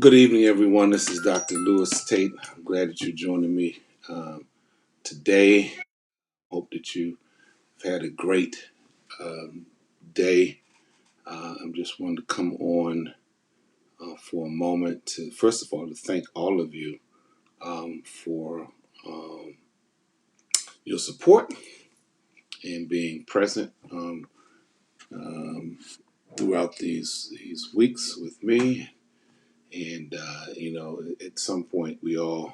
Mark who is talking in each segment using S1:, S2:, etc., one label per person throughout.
S1: Good evening, everyone. This is Dr. Lewis Tait. I'm glad that you're joining me today. Hope that you've had a great day. I'm just wanting to come on for a moment to, first of all, to thank all of you for um, your support and being present um, throughout these weeks with me. And at some point, we all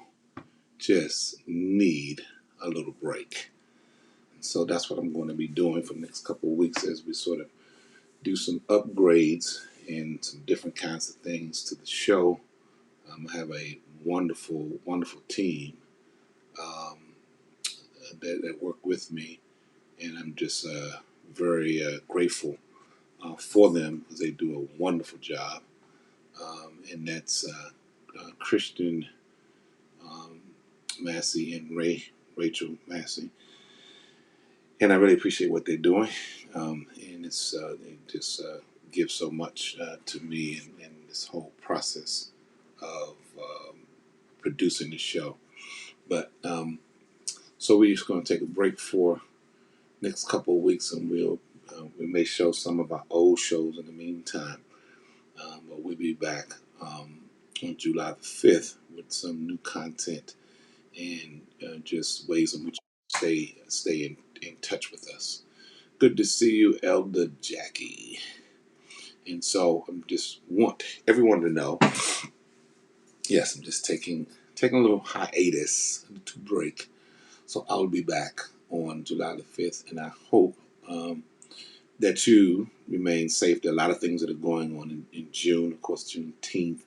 S1: just need a little break. So that's what I'm going to be doing for the next couple of weeks as we sort of do some upgrades and some different kinds of things to the show. I have a wonderful, wonderful team um, that work with me, and I'm just very grateful for them because they do a wonderful job. And that's Christian um, Massey and Rachel Massey. And I really appreciate what they're doing. And they just give so much to me in this whole process of producing the show. But so we're just going to take a break for next couple of weeks, and we may show some of our old shows in the meantime. But we'll be back on July the 5th with some new content and just ways in which you stay in touch with us. Good to see you, Elder Jackie. And so I just want everyone to know, yes, I'm just taking a little hiatus to break. So I'll be back on July the 5th, and I hope that you remain safe. There are a lot of things that are going on in June. Of course, Juneteenth,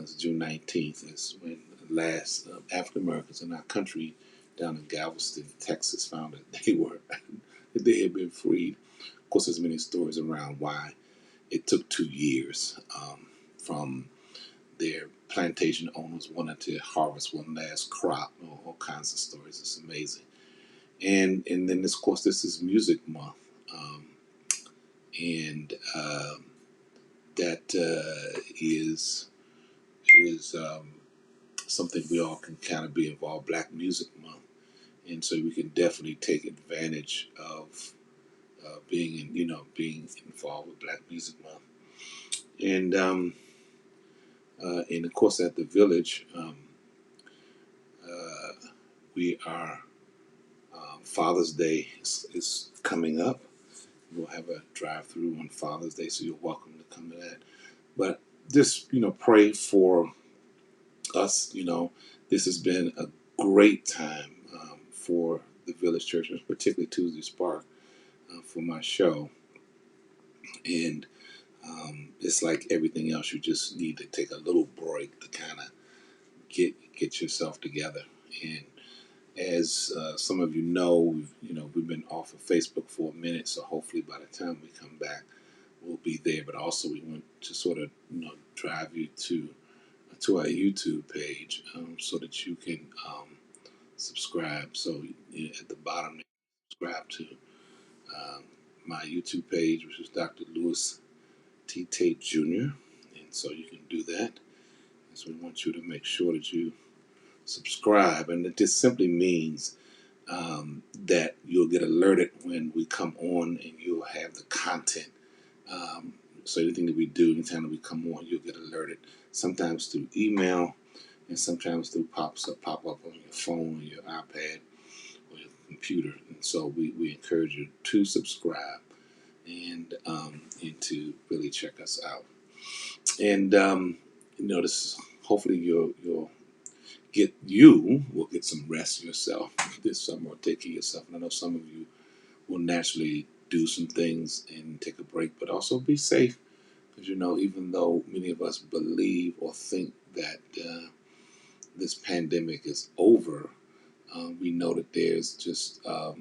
S1: it's June 19th is when the last African Americans in our country down in Galveston, Texas, found that they had been freed. Of course, there's many stories around why it took 2 years from their plantation owners wanting to harvest one last crop. All kinds of stories. It's amazing. And then, of course, this is Music Month. Um, and that is something we all can kind of be involved. Black Music Month, and so we can definitely take advantage of being involved with Black Music Month. And of course, at the village, uh, we are Father's Day is coming up. We'll have a drive-through on Father's Day, so you're welcome to come to that. But just pray for us. This has been a great time for the Village Church, and particularly Tuesday Spark for my show. And it's like everything else; you just need to take a little break to kind of get yourself together. And as some of you know, we've been off of Facebook for a minute, so hopefully by the time we come back, we'll be there. But also, we want to sort of drive you to our YouTube page so that you can subscribe. So at the bottom, subscribe to um, my YouTube page, which is Dr. Lewis T. Tait Jr. And so you can do that. And so we want you to make sure that you subscribe. And it just simply means that you'll get alerted when we come on, and you'll have the content. Um, so anything that we do, anytime that we come on, you'll get alerted. Sometimes through email, and sometimes through pop up on your phone, or your iPad, or your computer. And so we encourage you to subscribe and to really check us out. And this hopefully you will get some rest yourself this summer, or take care of yourself. And I know some of you will naturally do some things and take a break, but also be safe. Because even though many of us believe or think that this pandemic is over, we know that it's just a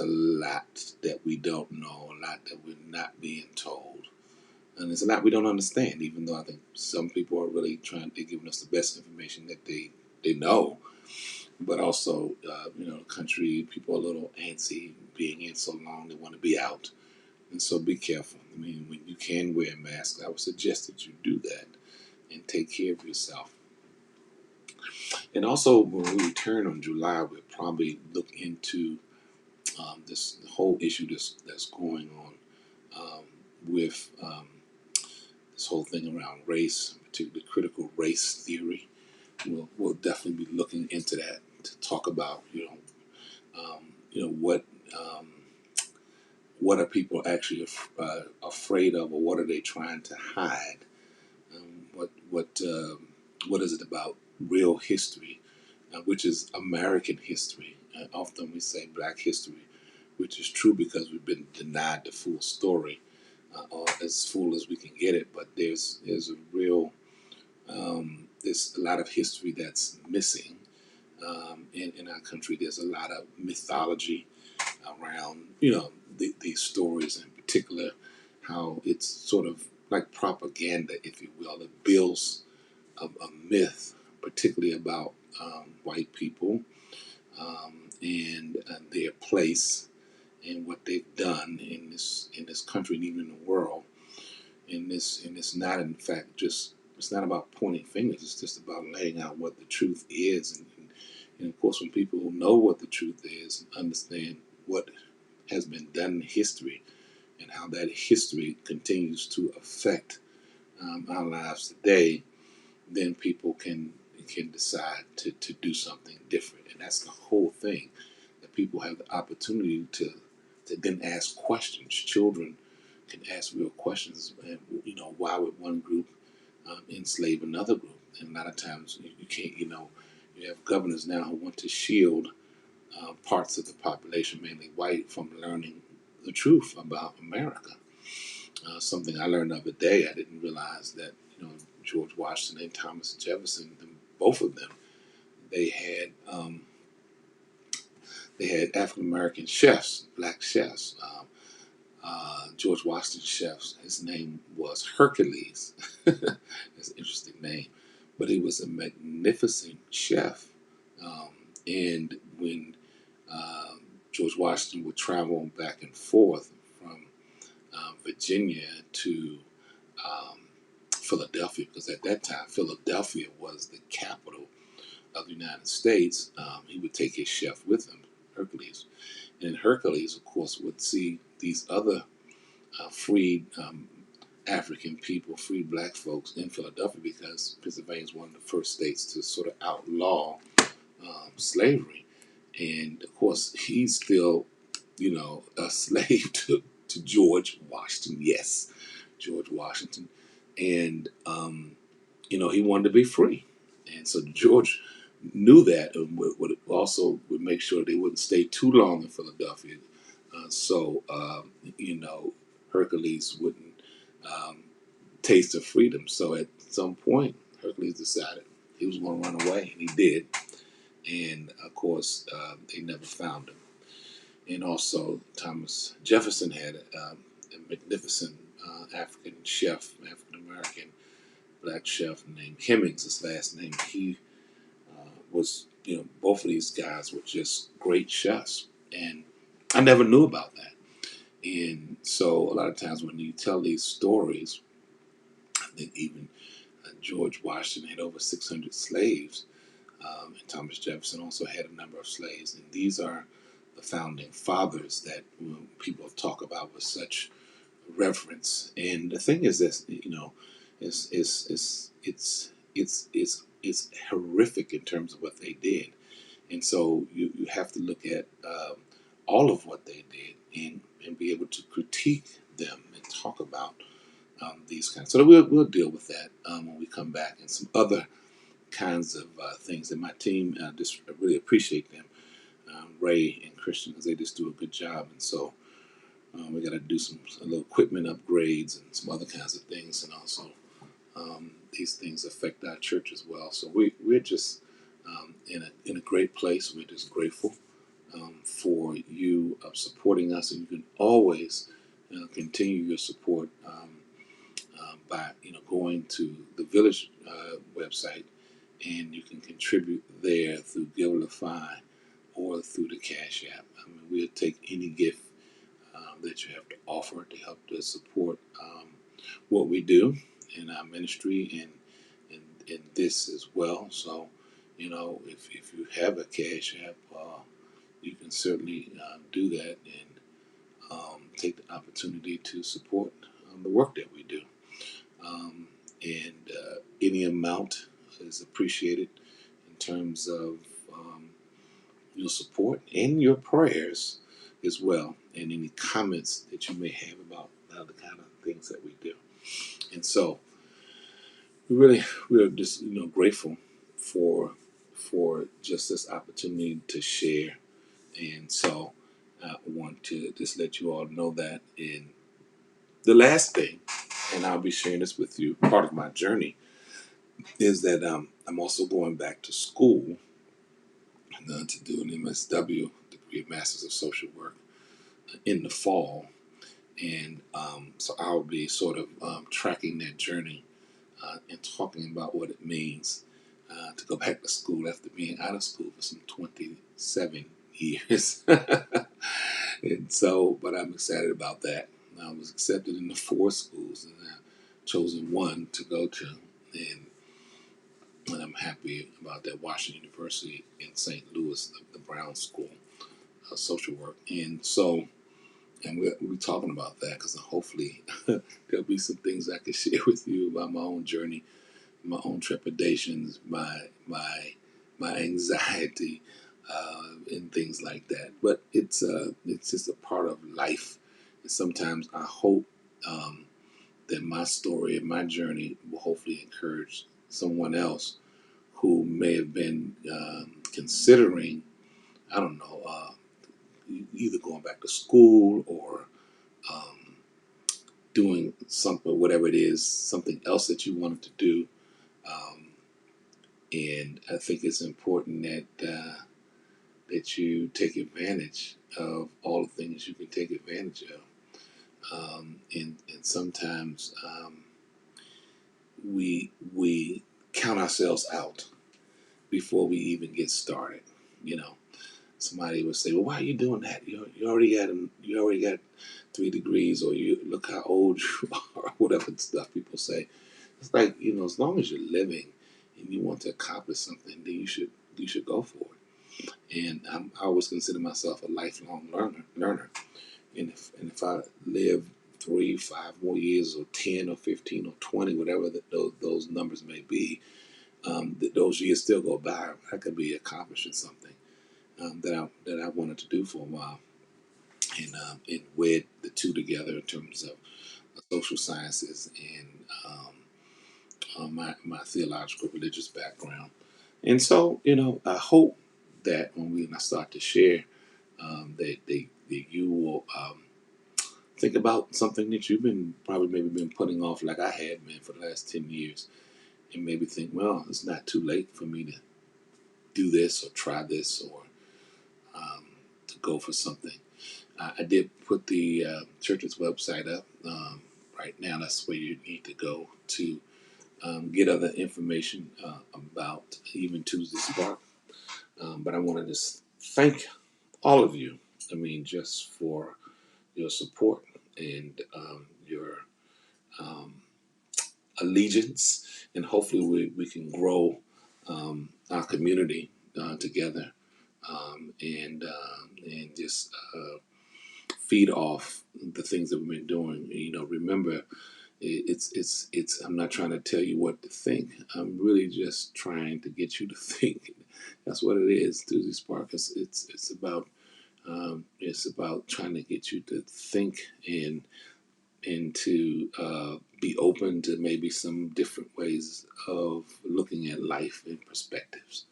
S1: lot that we don't know, a lot that we're not being told, and it's a lot we don't understand. Even though I think some people are really they're giving us the best information that they know, but also the country people are a little antsy being in so long. They want to be out, and so be careful. I mean, when you can wear a mask, I would suggest that you do that. and take care of yourself. And also, when we return on July, we'll probably look into this whole issue that's going on with this whole thing around race, particularly critical race theory. We'll definitely be looking into that to talk about, what what are people actually afraid of, or what are they trying to hide? What is it about real history, which is American history? Often we say Black history, which is true because we've been denied the full story, or as full as we can get it. But there's a real there's a lot of history that's missing in our country. There's a lot of mythology around these stories, in particular how it's sort of like propaganda, if you will. It builds a myth, particularly about white people and their place and what they've done in this country and even in the world. And it's not, in fact, just it's not about pointing fingers. It's just about laying out what the truth is. And of course, when people who know what the truth is and understand what has been done in history and how that history continues to affect our lives today, then people can decide to do something different. And that's the whole thing, that people have the opportunity to then ask questions. Children can ask real questions. And, why would one group enslave another group? And a lot of times you can't, you have governors now who want to shield parts of the population, mainly white, from learning the truth about America. Something I learned the other day, I didn't realize that, George Washington and Thomas Jefferson, both of them, they had African American chefs, black chefs. George Washington's chef, his name was Hercules. That's an interesting name, but he was a magnificent chef. Um, and when George Washington would travel back and forth from Virginia to um, Philadelphia, because at that time Philadelphia was the capital of the United States. He would take his chef with him, Hercules. And Hercules, of course, would see these other freed African people, freed black folks in Philadelphia, because Pennsylvania is one of the first states to sort of outlaw slavery. And of course, he's still, a slave to George Washington. Yes, George Washington. And, he wanted to be free. And so George knew that, and would make sure they wouldn't stay too long in Philadelphia. So Hercules wouldn't um, taste of freedom. So at some point, Hercules decided he was going to run away, and he did. And of course, they never found him. And also, Thomas Jefferson had a magnificent African chef, African American black chef named Hemmings. His last name. He was, both of these guys were just great chefs, and I never knew about that. And so, a lot of times when you tell these stories, I think even George Washington had over 600 slaves. And Thomas Jefferson also had a number of slaves. And these are the founding fathers that people talk about with such reverence. And the thing is this, it's horrific in terms of what they did. And so you have to look at all of what they did and be able to critique them and talk about these kinds. So we'll deal with that when we come back, and some other kinds of things. And my team, just really appreciate them, Ray and Christian, because they just do a good job. And so we got to do a little equipment upgrades and some other kinds of things. And also these things affect our church as well. So we're just in a great place. We're just grateful for you supporting us, and you can always continue your support by going to the Village website, and you can contribute there through Givelify or through the Cash App. I mean, we'll take any gift that you have to offer to help to support what we do in our ministry and in this as well. So, if you have a cash app, you can certainly do that and take the opportunity to support the work that we do. Um, and any amount is appreciated in terms of your support and your prayers as well, and any comments that you may have about the kind of things that we do. And so we're just grateful for just this opportunity to share. And so I want to just let you all know that. In the last thing, and I'll be sharing this with you, part of my journey is that I'm also going back to school to do an MSW degree, Masters of Social Work, in the fall. And so I'll be sort of tracking that journey and talking about what it means to go back to school after being out of school for some 27 years. And so, but I'm excited about that. I was accepted in the 4 schools, and I've chosen one to go to. And I'm happy about that. Washington University in St. Louis, the Brown School of Social Work. And so, and we'll be talking about that because hopefully there'll be some things I can share with you about my own journey, my own trepidations, my anxiety, and things like that. But it's just a part of life. And sometimes I hope that my story and my journey will hopefully encourage someone else who may have been considering, I don't know, either going back to school or um, doing something, whatever it is, something else that you wanted to do. Um, and I think it's important that you take advantage of all the things you can take advantage of. And sometimes we count ourselves out before we even get started. You know, somebody would say, "Well, why are you doing that? You already got 3 degrees, or you look how old you are," whatever stuff people say. It's like, as long as you're living and you want to accomplish something, then you should go for it. And I always consider myself a lifelong learner. And if I live 3, 5 more years, or 10, or 15, or 20, whatever those numbers may be, those years still go by. I could be accomplishing something that I wanted to do for a while, and wed the two together in terms of social sciences and my theological religious background. And so, I hope that when I start to share, that you will think about something that you've been probably maybe been putting off, like I had been for the last 10 years, and maybe think, well, it's not too late for me to do this or try this, or um, to go for something. I did put the church's website up. Right now, that's where you need to go to get other information about even Tuesday Spark. But I want to just thank all of you. I mean, just for your support and your um, allegiance, and hopefully we can grow our community together, and just feed off the things that we've been doing. Remember, it's. I'm not trying to tell you what to think. I'm really just trying to get you to think. That's what it is. Tuesday Spark. It's about trying to get you to think and to be open to maybe some different ways of looking at life and perspectives.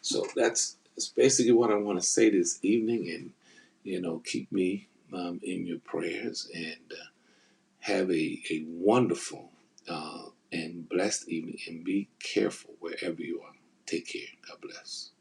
S1: So that's basically what I want to say this evening, and keep me in your prayers, and have a wonderful and blessed evening, and be careful wherever you are. Take care. God bless.